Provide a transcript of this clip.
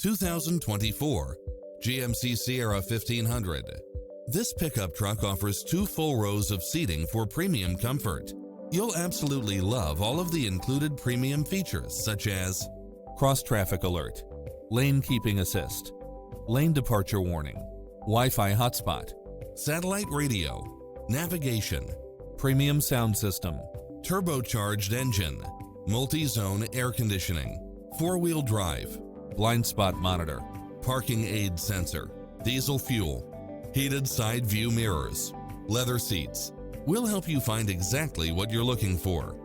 2024 GMC Sierra 1500. This pickup truck offers 2 full rows of seating for premium comfort. You'll absolutely love all of the included premium features such as cross-traffic alert, lane keeping assist, lane departure warning, Wi-Fi hotspot, satellite radio, navigation, premium sound system, turbocharged engine, multi-zone air conditioning, 4-wheel drive, blind spot monitor, parking aid sensor, diesel fuel, heated side view mirrors, leather seats. We'll help you find exactly what you're looking for.